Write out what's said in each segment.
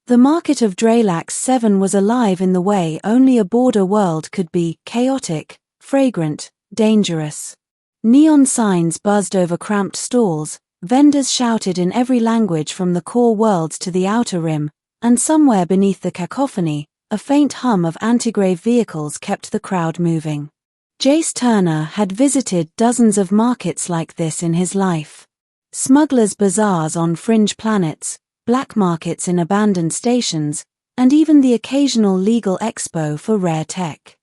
The market of Dralax 7 was alive in the way only a border world could be: chaotic, fragrant, dangerous. Neon signs buzzed over cramped stalls, vendors shouted in every language from the core worlds to the outer rim, and somewhere beneath the cacophony, a faint hum of antigrave vehicles kept the crowd moving. Jace Turner had visited dozens of markets like this in his life. Smugglers' bazaars on fringe planets, black markets in abandoned stations, and even the occasional legal expo for rare tech.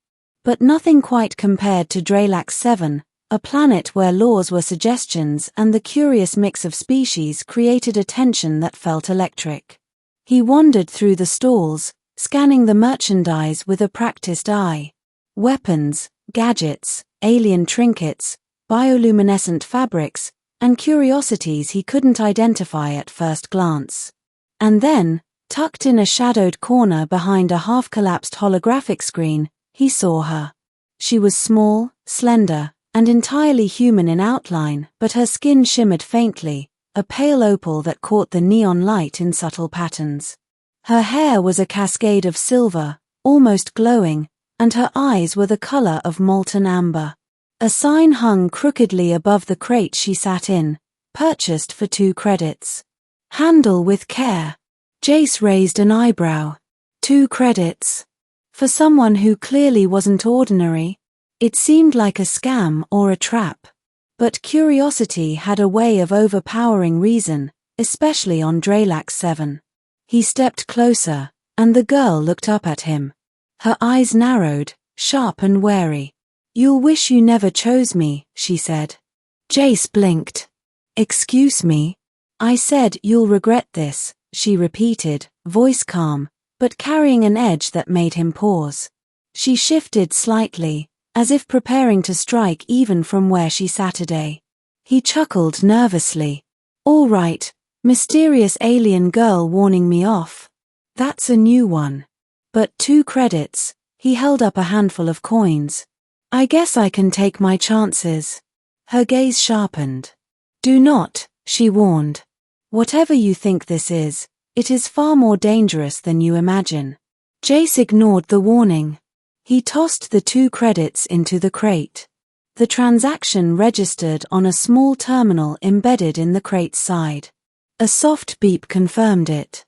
But nothing quite compared to Dralax 7, a planet where laws were suggestions and the curious mix of species created a tension that felt electric. He wandered through the stalls, scanning the merchandise with a practiced eye. Weapons, gadgets, alien trinkets, bioluminescent fabrics, and curiosities he couldn't identify at first glance. And then, tucked in a shadowed corner behind a half-collapsed holographic screen, he saw her. She was small, slender, and entirely human in outline, but her skin shimmered faintly, a pale opal that caught the neon light in subtle patterns. Her hair was a cascade of silver, almost glowing, and her eyes were the color of molten amber. A sign hung crookedly above the crate she sat in, purchased for 2 credits. Handle with care. Jace raised an eyebrow. 2 credits. For someone who clearly wasn't ordinary, it seemed like a scam or a trap. But curiosity had a way of overpowering reason, especially on Dralax 7. He stepped closer, and the girl looked up at him. Her eyes narrowed, sharp and wary. "You'll wish you never chose me," she said. Jace blinked. "Excuse me?" "I said you'll regret this," she repeated, voice calm, but carrying an edge that made him pause. She shifted slightly, as if preparing to strike even from where she sat today. He chuckled nervously. "All right, mysterious alien girl warning me off. That's a new one. But 2 credits," he held up a handful of coins. "I guess I can take my chances." Her gaze sharpened. "Do not," she warned. "Whatever you think this is, it is far more dangerous than you imagine." Jace ignored the warning. He tossed the 2 credits into the crate. The transaction registered on a small terminal embedded in the crate's side. A soft beep confirmed it.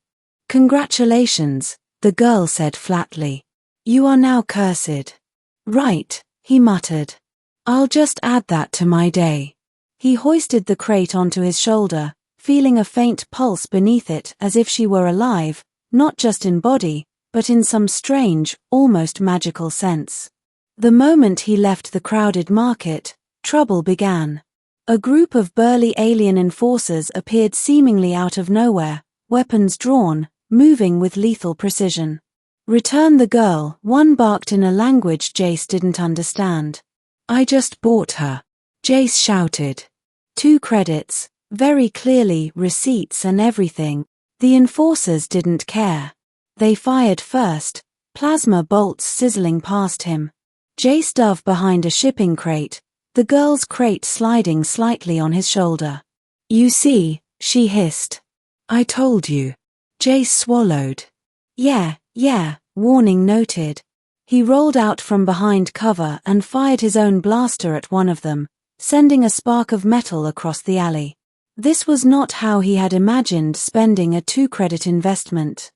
"Congratulations," the girl said flatly. "You are now cursed." "Right," he muttered. "I'll just add that to my day." He hoisted the crate onto his shoulder, feeling a faint pulse beneath it as if she were alive, not just in body, but in some strange, almost magical sense. The moment he left the crowded market, trouble began. A group of burly alien enforcers appeared seemingly out of nowhere, weapons drawn, moving with lethal precision. "Return the girl," one barked in a language Jace didn't understand. "I just bought her," Jace shouted. 2 credits, very clearly receipts and everything. The enforcers didn't care. They fired first, plasma bolts sizzling past him. Jace dove behind a shipping crate, the girl's crate sliding slightly on his shoulder. "You see," she hissed. "I told you." Jace swallowed. Yeah, warning noted. He rolled out from behind cover and fired his own blaster at one of them, sending a spark of metal across the alley. This was not how he had imagined spending a 2-credit investment.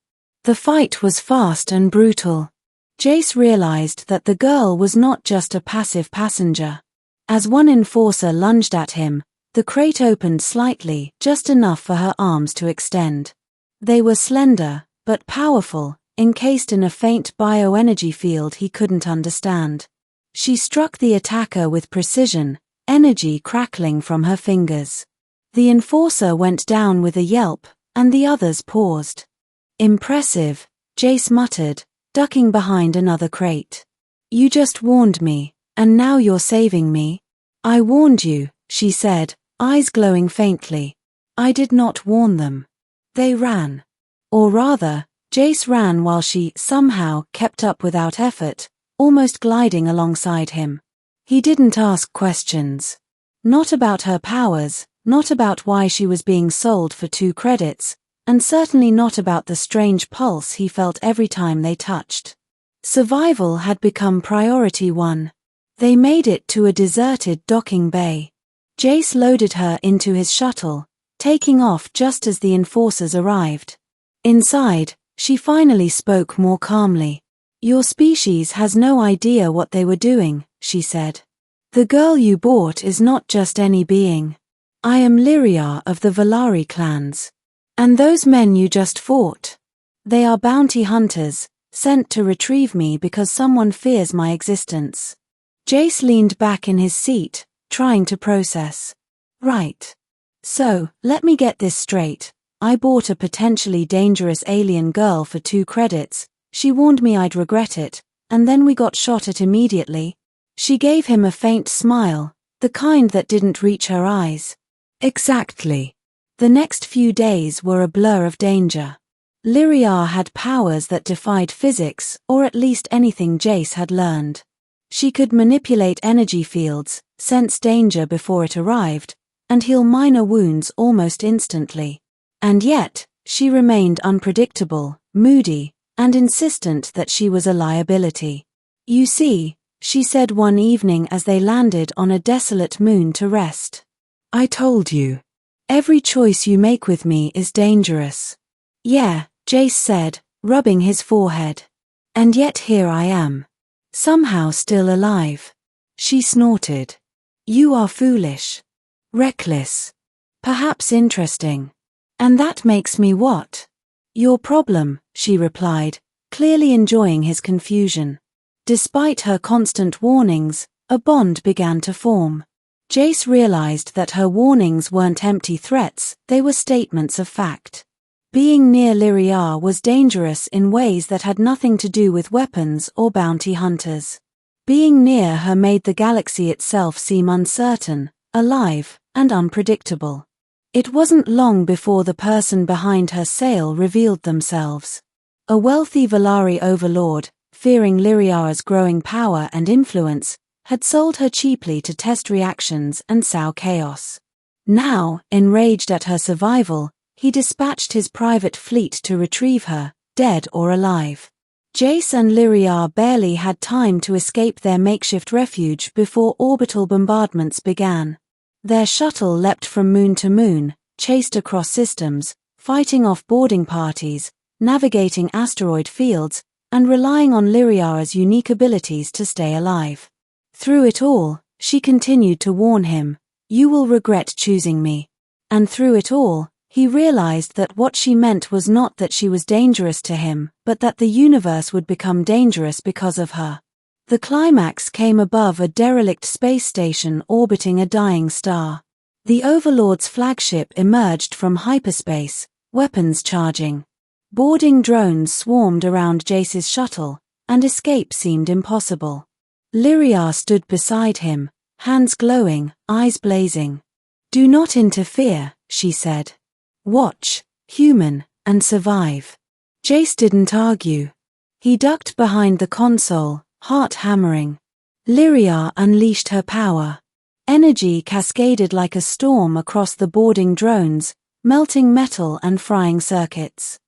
The fight was fast and brutal. Jace realized that the girl was not just a passive passenger. As one enforcer lunged at him, the crate opened slightly, just enough for her arms to extend. They were slender, but powerful, encased in a faint bioenergy field he couldn't understand. She struck the attacker with precision, energy crackling from her fingers. The enforcer went down with a yelp, and the others paused. "Impressive," Jace muttered, ducking behind another crate. "You just warned me, and now you're saving me." "I warned you," she said, eyes glowing faintly. "I did not warn them. They ran." Or rather, Jace ran while she, somehow, kept up without effort, almost gliding alongside him. He didn't ask questions. Not about her powers, not about why she was being sold for 2 credits, and certainly not about the strange pulse he felt every time they touched. Survival had become priority one. They made it to a deserted docking bay. Jace loaded her into his shuttle, taking off just as the enforcers arrived. Inside, she finally spoke more calmly. "Your species has no idea what they were doing," she said. "The girl you bought is not just any being. I am Lyria of the Valari clans. And those men you just fought? They are bounty hunters, sent to retrieve me because someone fears my existence." Jace leaned back in his seat, trying to process. "Right. So, let me get this straight. I bought a potentially dangerous alien girl for 2 credits, she warned me I'd regret it, and then we got shot at immediately." She gave him a faint smile, the kind that didn't reach her eyes. "Exactly." The next few days were a blur of danger. Lyria had powers that defied physics, or at least anything Jace had learned. She could manipulate energy fields, sense danger before it arrived, and heal minor wounds almost instantly. And yet, she remained unpredictable, moody, and insistent that she was a liability. "You see," she said one evening as they landed on a desolate moon to rest. "I told you. Every choice you make with me is dangerous." "Yeah," Jace said, rubbing his forehead. "And yet here I am. Somehow still alive." She snorted. "You are foolish. Reckless. Perhaps interesting. And that makes me what?" "Your problem," she replied, clearly enjoying his confusion. Despite her constant warnings, a bond began to form. Jace realized that her warnings weren't empty threats, they were statements of fact. Being near Lyria was dangerous in ways that had nothing to do with weapons or bounty hunters. Being near her made the galaxy itself seem uncertain, alive, and unpredictable. It wasn't long before the person behind her sail revealed themselves. A wealthy Valari overlord, fearing Lyria's growing power and influence, had sold her cheaply to test reactions and sow chaos. Now, enraged at her survival, he dispatched his private fleet to retrieve her, dead or alive. Jace and Lyria barely had time to escape their makeshift refuge before orbital bombardments began. Their shuttle leapt from moon to moon, chased across systems, fighting off boarding parties, navigating asteroid fields, and relying on Lyria's unique abilities to stay alive. Through it all, she continued to warn him, "You will regret choosing me." And through it all, he realized that what she meant was not that she was dangerous to him, but that the universe would become dangerous because of her. The climax came above a derelict space station orbiting a dying star. The Overlord's flagship emerged from hyperspace, weapons charging. Boarding drones swarmed around Jace's shuttle, and escape seemed impossible. Lyria stood beside him, hands glowing, eyes blazing. "Do not interfere," she said. "Watch, human, and survive." Jace didn't argue. He ducked behind the console, heart hammering. Lyria unleashed her power. Energy cascaded like a storm across the boarding drones, melting metal and frying circuits.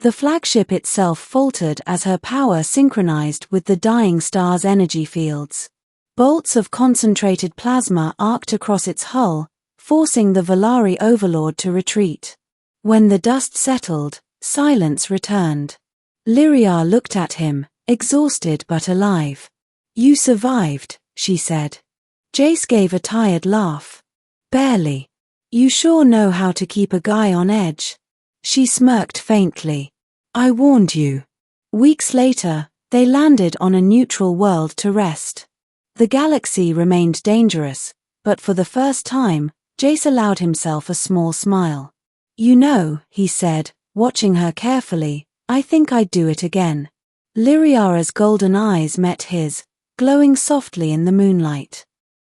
The flagship itself faltered as her power synchronized with the dying star's energy fields. Bolts of concentrated plasma arced across its hull, forcing the Valari overlord to retreat. When the dust settled, silence returned. Lyria looked at him, exhausted but alive. "You survived," she said. Jace gave a tired laugh. "Barely. You sure know how to keep a guy on edge." She smirked faintly. "I warned you." Weeks later, they landed on a neutral world to rest. The galaxy remained dangerous, but for the first time, Jace allowed himself a small smile. "You know," he said, watching her carefully, "I think I'd do it again." Lyria's golden eyes met his, glowing softly in the moonlight.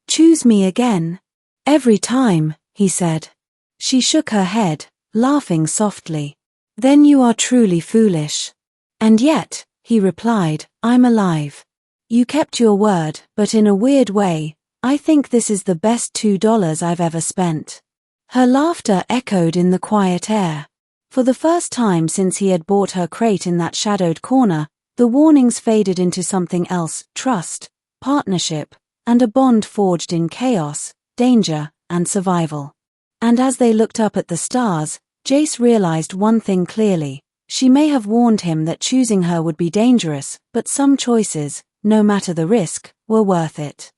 "Choose me again?" "Every time," he said. She shook her head, laughing softly. "Then you are truly foolish." "And yet," he replied, "I'm alive. You kept your word, but in a weird way, I think this is the best $2 I've ever spent." Her laughter echoed in the quiet air. For the first time since he had bought her crate in that shadowed corner, the warnings faded into something else: trust, partnership, and a bond forged in chaos, danger, and survival. And as they looked up at the stars, Jace realized one thing clearly. She may have warned him that choosing her would be dangerous, but some choices, no matter the risk, were worth it.